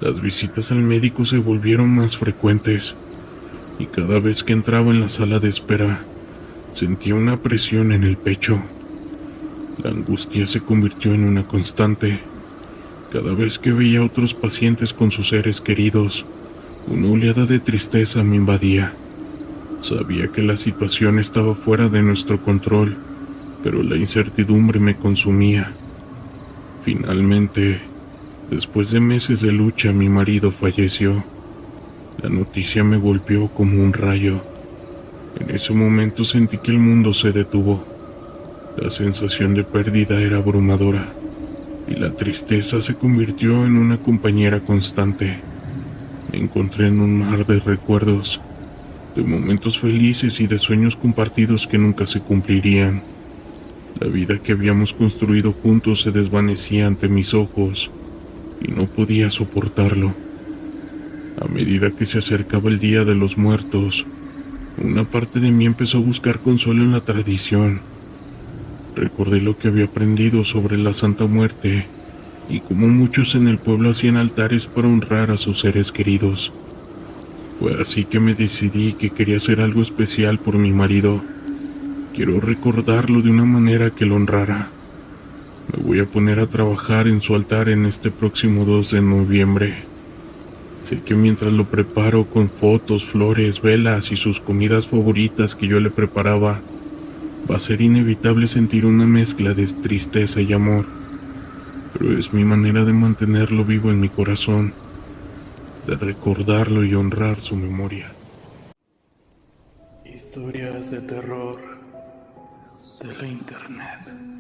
Las visitas al médico se volvieron más frecuentes, y cada vez que entraba en la sala de espera, sentía una presión en el pecho. La angustia se convirtió en una constante. Cada vez que veía a otros pacientes con sus seres queridos, una oleada de tristeza me invadía. Sabía que la situación estaba fuera de nuestro control, pero la incertidumbre me consumía. Finalmente, después de meses de lucha, mi marido falleció. La noticia me golpeó como un rayo. En ese momento sentí que el mundo se detuvo. La sensación de pérdida era abrumadora, y la tristeza se convirtió en una compañera constante. Me encontré en un mar de recuerdos, de momentos felices y de sueños compartidos que nunca se cumplirían. La vida que habíamos construido juntos se desvanecía ante mis ojos, y no podía soportarlo. A medida que se acercaba el Día de los Muertos, una parte de mí empezó a buscar consuelo en la tradición. Recordé lo que había aprendido sobre la Santa Muerte y cómo muchos en el pueblo hacían altares para honrar a sus seres queridos. Fue así que me decidí que quería hacer algo especial por mi marido. Quiero recordarlo de una manera que lo honrara. Me voy a poner a trabajar en su altar en este próximo 2 de noviembre. Sé que mientras lo preparo con fotos, flores, velas y sus comidas favoritas que yo le preparaba, va a ser inevitable sentir una mezcla de tristeza y amor, pero es mi manera de mantenerlo vivo en mi corazón, de recordarlo y honrar su memoria. Historias de terror de la internet.